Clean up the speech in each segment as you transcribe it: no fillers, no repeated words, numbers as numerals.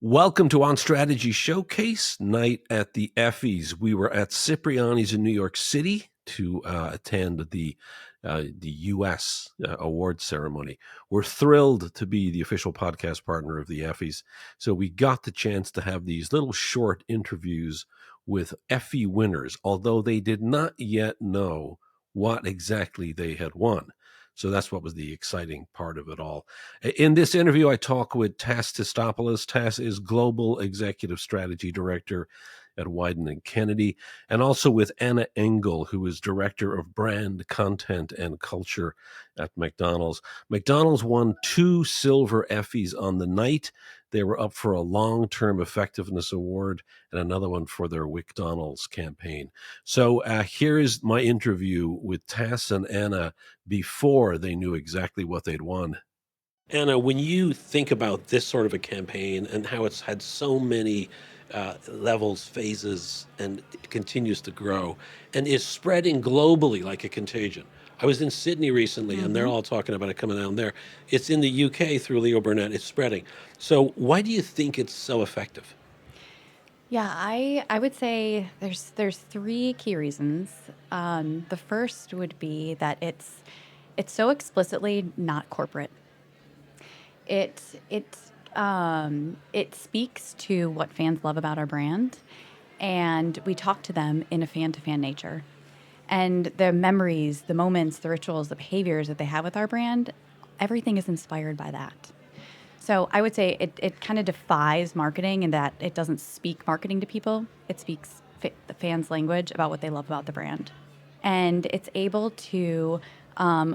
Welcome to On Strategy Showcase night at the Effies. We were at Cipriani's in New York City to attend the U.S. award ceremony. We're thrilled to be the official podcast partner of the Effies. So we got the chance to have these little short interviews with Effie winners, although they did not yet know what exactly they had won. So that's what was the exciting part of it all. In this interview, I talk with Tass Tsitsopoulos. Tass is Global Executive Strategy Director at Wieden & Kennedy, and also with Anna Engel, who is Director of Brand, Content, and Culture at McDonald's. McDonald's won 2 silver Effies on the night. They were up for a long-term effectiveness award and another one for their McDonald's campaign. So here is my interview with Tass and Anna before they knew exactly what they'd won. Anna, when you think about this sort of a campaign and how it's had so many levels, phases, and it continues to grow and is spreading globally like a contagion. I was in Sydney recently and they're all talking about it coming down there. It's in the UK through Leo Burnett, it's spreading. So why do you think it's so effective? Yeah, I would say there's three key reasons. The first would be that it's so explicitly not corporate. It speaks to what fans love about our brand, and we talk to them in a fan-to-fan nature. And the memories, the moments, the rituals, the behaviors that they have with our brand, everything is inspired by that. So I would say it kind of defies marketing in that it doesn't speak marketing to people. It speaks the fans' language about what they love about the brand. And it's able to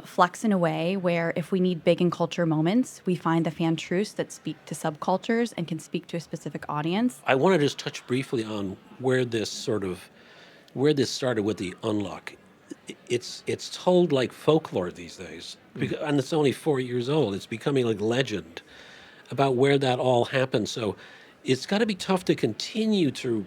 flex in a way where if we need big in culture moments, we find the fan truths that speak to subcultures and can speak to a specific audience. I want to just touch briefly on where this started with the unlock. It's told like folklore these days, and it's only 4 years old. It's becoming like legend about where that all happened. So it's got to be tough to continue to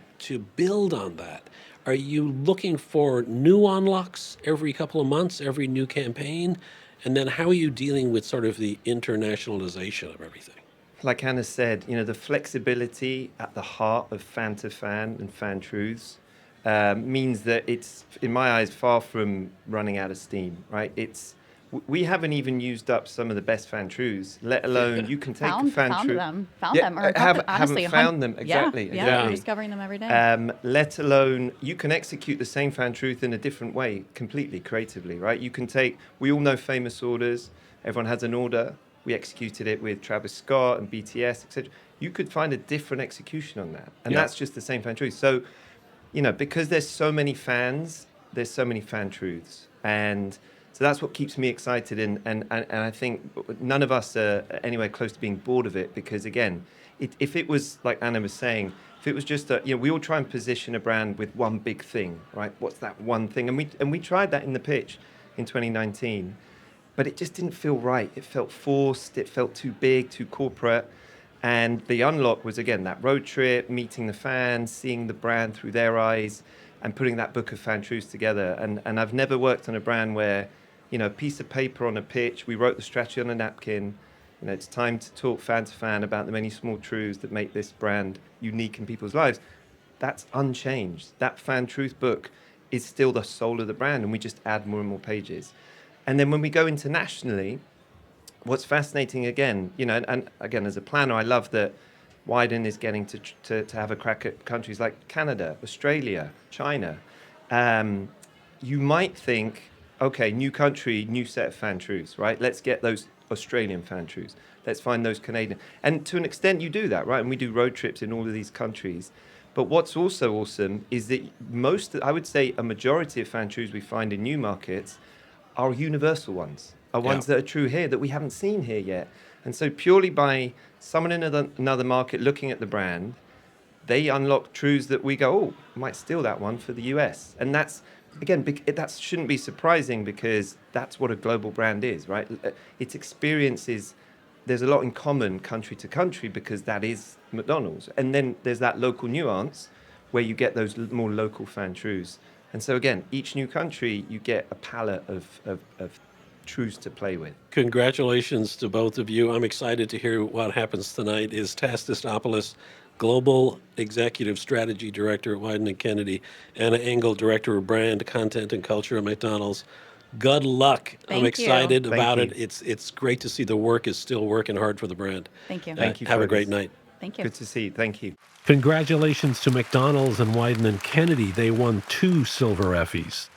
build on that. Are you looking for new unlocks every couple of months, every new campaign? And then how are you dealing with sort of the internationalization of everything? Like Anna said, the flexibility at the heart of fan to fan and fan truths means that it's, in my eyes, far from running out of steam, right? We haven't even used up some of the best fan truths, let alone you can take a fan truth. Found them, or honestly, haven't found them, exactly. Yeah, discovering them every day. Let alone you can execute the same fan truth in a different way, completely creatively, right? We all know famous orders. Everyone has an order. We executed it with Travis Scott and BTS, etc. You could find a different execution on that, and that's just the same fan truth. So, because there's so many fans, there's so many fan truths, and so that's what keeps me excited. And I think none of us are anywhere close to being bored of it, because again, if it was like Anna was saying, if it was just we all try and position a brand with one big thing, right? What's that one thing? And we tried that in the pitch in 2019. But it just didn't feel right. It felt forced. It felt too big, too corporate. And the unlock was, again, that road trip, meeting the fans, seeing the brand through their eyes, and putting that book of fan truths together. And I've never worked on a brand where, a piece of paper on a pitch, we wrote the strategy on a napkin. It's time to talk fan to fan about the many small truths that make this brand unique in people's lives. That's unchanged. That fan truth book is still the soul of the brand, and we just add more and more pages. And then when we go internationally, what's fascinating again, and again, as a planner, I love that Wieden is getting to have a crack at countries like Canada, Australia, China. You might think, okay, new country, new set of fan truths, right? Let's get those Australian fan truths. Let's find those Canadian. And to an extent, you do that, right? And we do road trips in all of these countries. But what's also awesome is that I would say a majority of fan truths we find in new markets are universal ones, are ones that are true here that we haven't seen here yet. And so purely by someone in another market looking at the brand, they unlock truths that we go, oh, might steal that one for the US. And that's, again, that shouldn't be surprising, because that's what a global brand is, right? Its experiences, there's a lot in common country to country, because that is McDonald's. And then there's that local nuance where you get those more local fan truths. And so again, each new country, you get a palette of truths to play with. Congratulations to both of you. I'm excited to hear what happens tonight. Is Tass Tsitsopoulos, Global Executive Strategy Director at Wyden & Kennedy, Anna Engel, Director of Brand, Content, and Culture at McDonald's. Good luck. I'm Thank you. excited Thank about you. it. It's great to see the work is still working hard for the brand. Thank you. Thank you Have for a great this. night. Thank you. Good to see you. Thank you. Congratulations to McDonald's and Wyden & Kennedy. They won 2 silver Effies.